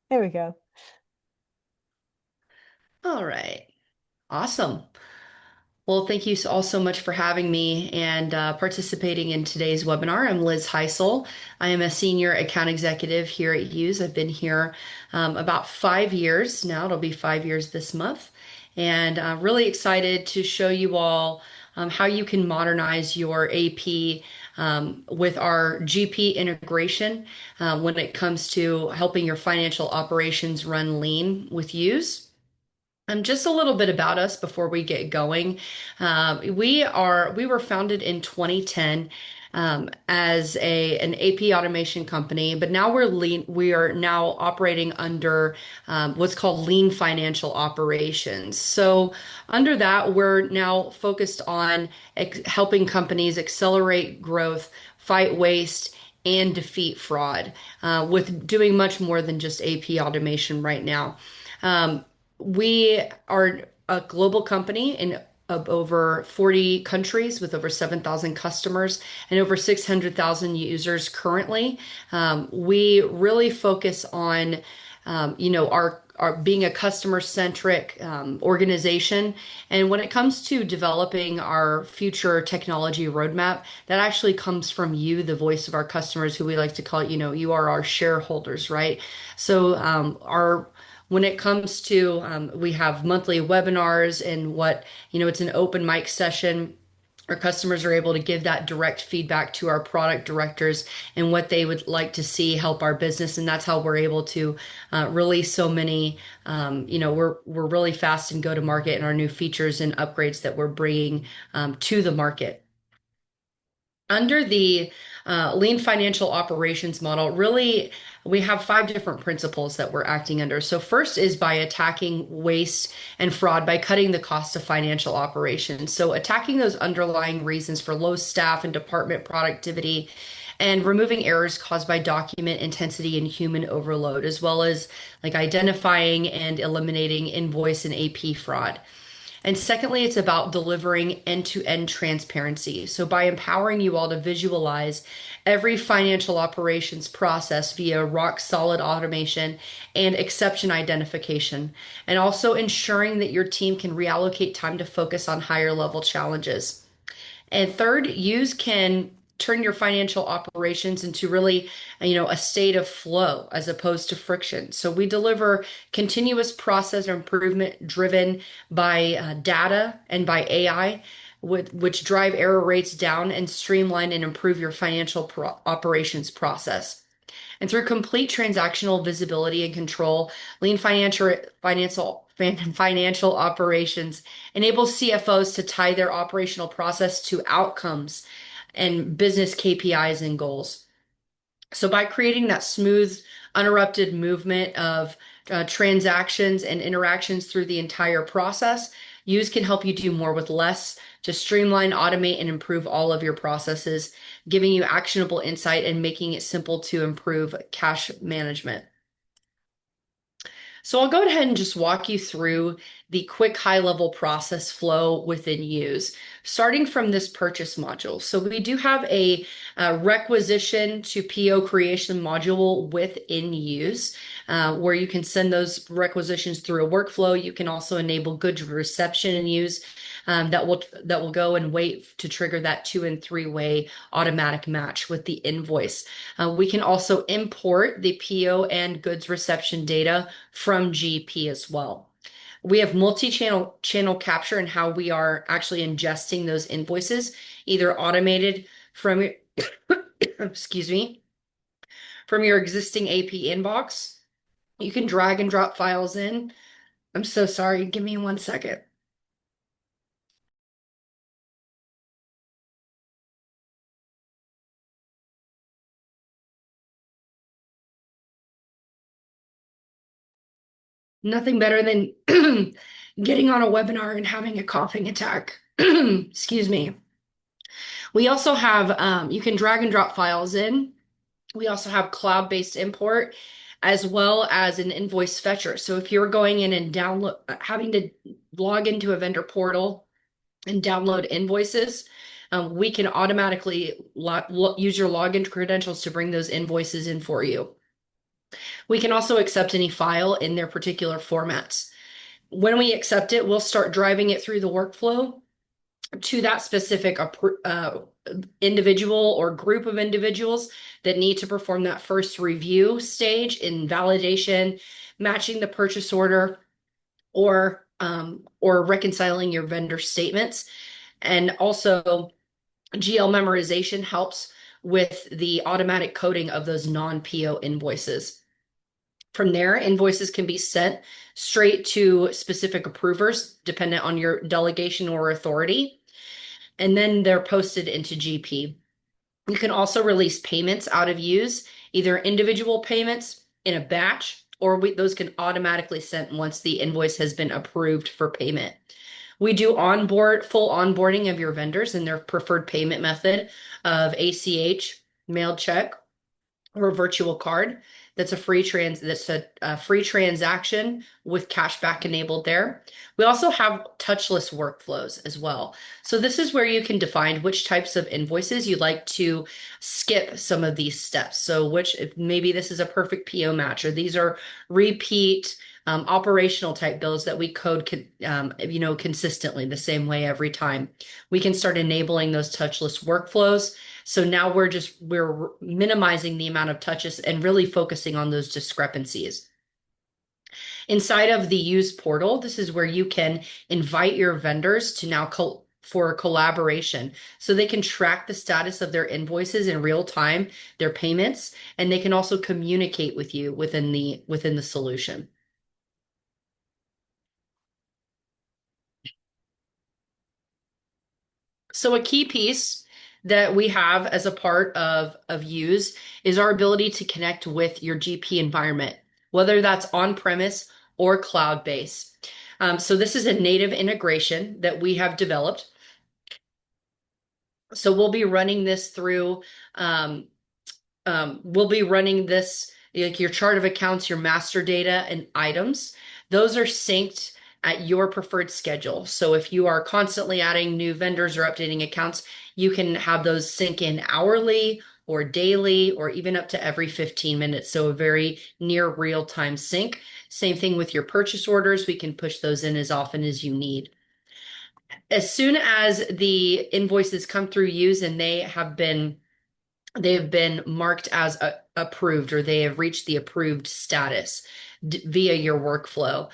There we go. All right. Awesome. Well, thank you all so much for having me and participating in today's webinar. I'm Liz Heisel. I am a senior account executive here at Yooz. I've been here about 5 years now. It'll be 5 years this month. And really excited to show you all how you can modernize your AP with our GP integration when it comes to helping your financial operations run lean with Yooz. Just a little bit about us before we get going. We were founded in 2010 as an AP automation company, but now we're lean. We are now operating under what's called lean financial operations. So under that, we're now focused on helping companies accelerate growth, fight waste, and defeat fraud, with doing much more than just AP automation right now. Um, we are a global company in of over 40 countries with over 7,000 customers and over 600,000 users currently. We really focus on, our being a customer-centric organization. And when it comes to developing our future technology roadmap, that actually comes from you, the voice of our customers, who we like to call, you are our shareholders, right? So our when it comes to we have monthly webinars and it's an open mic session. Our customers are able to give that direct feedback to our product directors and what they would like to see help our business, and that's how we're able to release so many. We're really fast and go to market in our new features and upgrades that we're bringing to the market. Under the lean financial operations model, really, we have five different principles that we're acting under. So, first is by attacking waste and fraud by cutting the cost of financial operations. So, attacking those underlying reasons for low staff and department productivity and removing errors caused by document intensity and human overload, as well as like identifying and eliminating invoice and AP fraud. And secondly, it's about delivering end-to-end transparency. So by empowering you all to visualize every financial operations process via rock solid automation and exception identification, and also ensuring that your team can reallocate time to focus on higher level challenges. And third, Yooz can turn your financial operations into really, a state of flow as opposed to friction. So we deliver continuous process improvement driven by data and by AI, which drive error rates down and streamline and improve your operations process. And through complete transactional visibility and control, lean financial operations enables CFOs to tie their operational process to outcomes and business KPIs and goals. So by creating that smooth, uninterrupted movement of transactions and interactions through the entire process, Yooz can help you do more with less to streamline, automate, and improve all of your processes, giving you actionable insight and making it simple to improve cash management. So I'll go ahead and just walk you through the quick high-level process flow within Yooz, starting from this purchase module. So we do have a requisition to PO creation module within Yooz, where you can send those requisitions through a workflow. You can also enable goods reception and Yooz that will go and wait to trigger that 2 and 3-way automatic match with the invoice. We can also import the PO and goods reception data from GP as well. We have multi-channel capture and how we are actually ingesting those invoices, either automated from excuse me, from your existing AP inbox. You can drag and drop files in. I'm so sorry. Give me 1 second. Nothing better than getting on a webinar and having a coughing attack. Excuse me. We also have, you can drag and drop files in. We also have cloud-based import as well as an invoice fetcher. So if you're going in and having to log into a vendor portal and download invoices, we can automatically use your login credentials to bring those invoices in for you. We can also accept any file in their particular formats. When we accept it, we'll start driving it through the workflow to that specific individual or group of individuals that need to perform that first review stage in validation, matching the purchase order, or reconciling your vendor statements. And also, GL memorization helps with the automatic coding of those non-PO invoices. From there, invoices can be sent straight to specific approvers, dependent on your delegation or authority, and then they're posted into GP. You can also release payments out of Yooz, either individual payments in a batch, or those can automatically sent once the invoice has been approved for payment. We do full onboarding of your vendors and their preferred payment method of ACH, mailed check, or a virtual card. That's a free transaction with cashback enabled there. We also have touchless workflows as well. So this is where you can define which types of invoices you'd like to skip some of these steps. So if maybe this is a perfect PO match, or these are repeat operational type bills that we code consistently the same way every time. We can start enabling those touchless workflows. So now we're minimizing the amount of touches and really focusing on those discrepancies. Inside of the Yooz portal, this is where you can invite your vendors to now for collaboration. So they can track the status of their invoices in real time, their payments, and they can also communicate with you within the solution. So a key piece that we have as a part of Yooz is our ability to connect with your GP environment, whether that's on-premise or cloud-based. So this is a native integration that we have developed. So we'll be running this, like your chart of accounts, your master data and items. Those are synced at your preferred schedule. So if you are constantly adding new vendors or updating accounts, you can have those sync in hourly or daily or even up to every 15 minutes. So a very near real-time sync. Same thing with your purchase orders. We can push those in as often as you need. As soon as the invoices come through Yooz and they've been marked as approved, or they have reached the approved status via your workflow,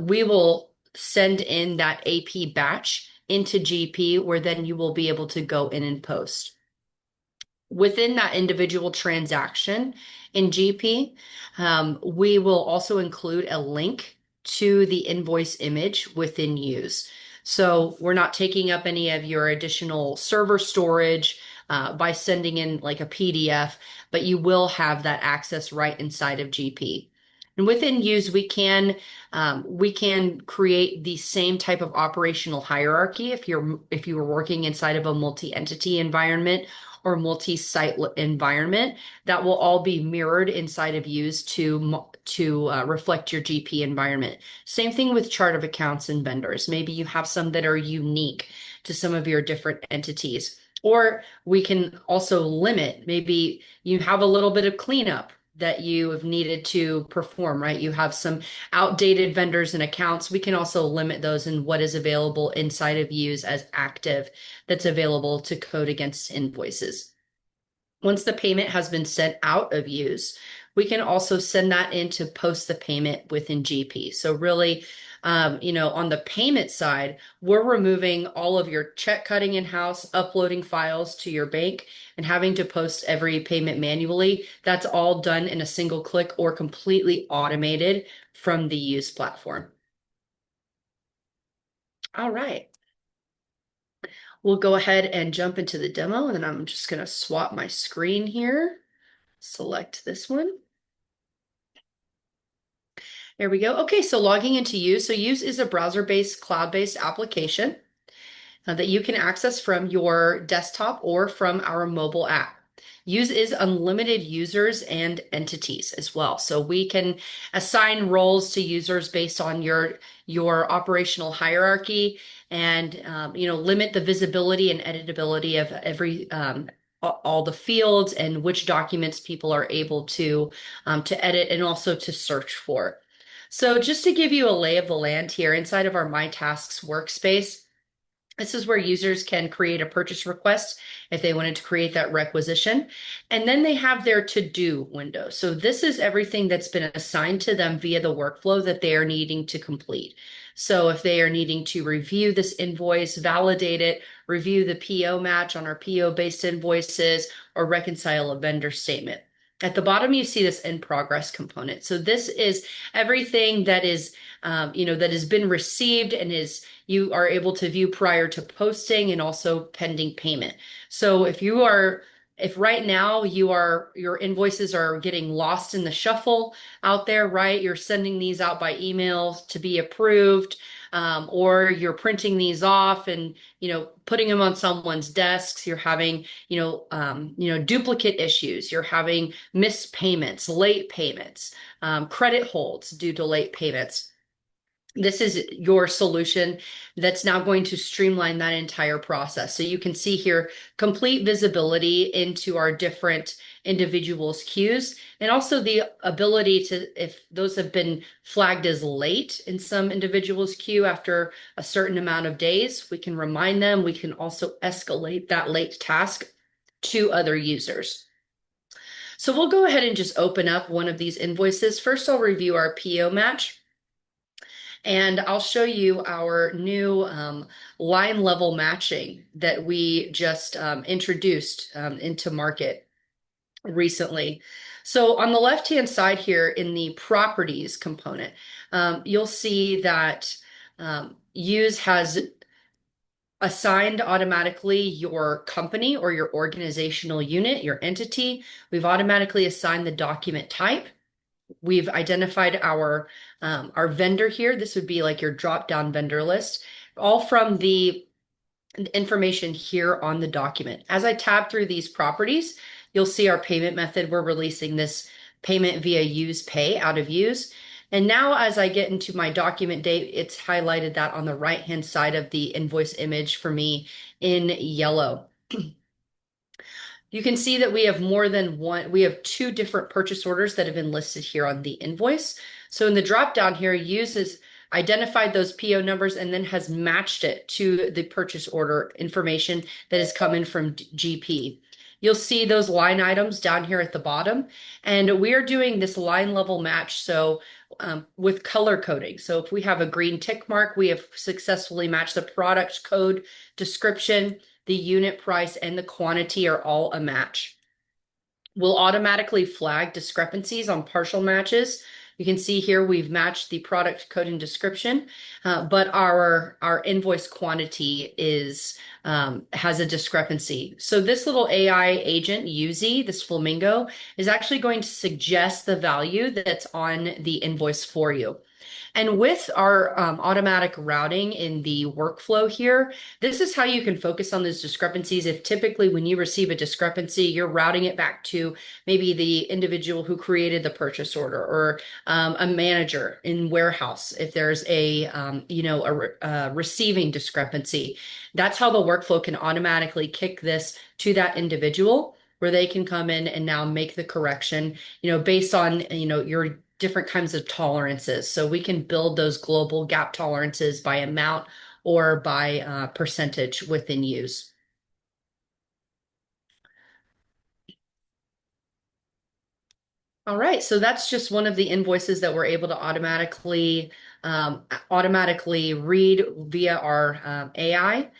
we will send in that AP batch into GP, where then you will be able to go in and post. Within that individual transaction in GP, we will also include a link to the invoice image within Yooz. So we're not taking up any of your additional server storage by sending in like a PDF, but you will have that access right inside of GP. And within Yooz, we can create the same type of operational hierarchy if you were working inside of a multi-entity environment or multi-site environment. That will all be mirrored inside of Yooz to reflect your GP environment. Same thing with chart of accounts and vendors. Maybe you have some that are unique to some of your different entities. Or we can also limit, maybe you have a little bit of cleanup that you have needed to perform, right? You have some outdated vendors and accounts. We can also limit those in what is available inside of Yooz as active that's available to code against invoices. Once the payment has been sent out of Yooz, we can also send that in to post the payment within GP. So really, on the payment side, we're removing all of your check cutting in-house, uploading files to your bank, and having to post every payment manually. That's all done in a single click or completely automated from the Yooz platform. All right. We'll go ahead and jump into the demo, and then I'm just going to swap my screen here. Select this one. There we go. Okay, so logging into Yooz. So Yooz is a browser-based, cloud-based application that you can access from your desktop or from our mobile app. Yooz is unlimited users and entities as well. So we can assign roles to users based on your operational hierarchy and limit the visibility and editability of every all the fields and which documents people are able to edit and also to search for. So just to give you a lay of the land here inside of our My Tasks workspace, this is where users can create a purchase request if they wanted to create that requisition. And then they have their to-do window. So this is everything that's been assigned to them via the workflow that they are needing to complete. So if they are needing to review this invoice, validate it, review the PO match on our PO-based invoices, or reconcile a vendor statement. At the bottom, you see this in progress component. So this is everything that is, that has been received and you are able to view prior to posting and also pending payment. So if right now your invoices are getting lost in the shuffle out there, right? You're sending these out by email to be approved, or you're printing these off and putting them on someone's desks. You're having duplicate issues. You're having missed payments, late payments, credit holds due to late payments. This is your solution that's now going to streamline that entire process. So you can see here complete visibility into our different individuals' queues, and also the ability to, if those have been flagged as late in some individuals' queue after a certain amount of days, we can remind them. We can also escalate that late task to other users. So we'll go ahead and just open up one of these invoices. First, I'll review our PO match. And I'll show you our new line level matching that we just introduced into market recently. So on the left-hand side here in the properties component, you'll see that Yooz has assigned automatically your company or your organizational unit, your entity. We've automatically assigned the document type. We've identified our vendor here. This would be like your drop-down vendor list, all from the information here on the document. As I tab through these properties, you'll see our payment method. We're releasing this payment via Yooz Pay out of Yooz. And now as I get into my document date, it's highlighted that on the right-hand side of the invoice image for me in yellow. You can see that we have we have two different purchase orders that have been listed here on the invoice. So in the drop down here, Yooz has identified those PO numbers and then has matched it to the purchase order information that has come in from GP. You'll see those line items down here at the bottom, and we are doing this line level match. So with color coding. So if we have a green tick mark, we have successfully matched the product code description, the unit price, and the quantity are all a match. We'll automatically flag discrepancies on partial matches. You can see here we've matched the product code and description, but our invoice quantity has a discrepancy. So this little AI agent, Yoozy, this flamingo, is actually going to suggest the value that's on the invoice for you. And with our automatic routing in the workflow here, this is how you can focus on those discrepancies. If typically when you receive a discrepancy, you're routing it back to maybe the individual who created the purchase order, or a manager in warehouse. If there's a receiving discrepancy, that's how the workflow can automatically kick this to that individual, where they can come in and now make the correction, based on, your different kinds of tolerances. So we can build those global gap tolerances by amount or by percentage within Yooz. All right, so that's just one of the invoices that we're able to automatically read via our AI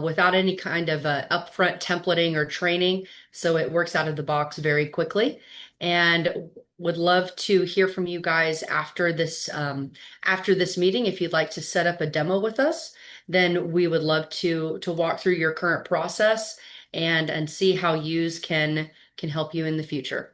without any kind of upfront templating or training. So it works out of the box very quickly, and would love to hear from you guys after this meeting. If you'd like to set up a demo with us, then we would love to walk through your current process and see how Yooz can help you in the future.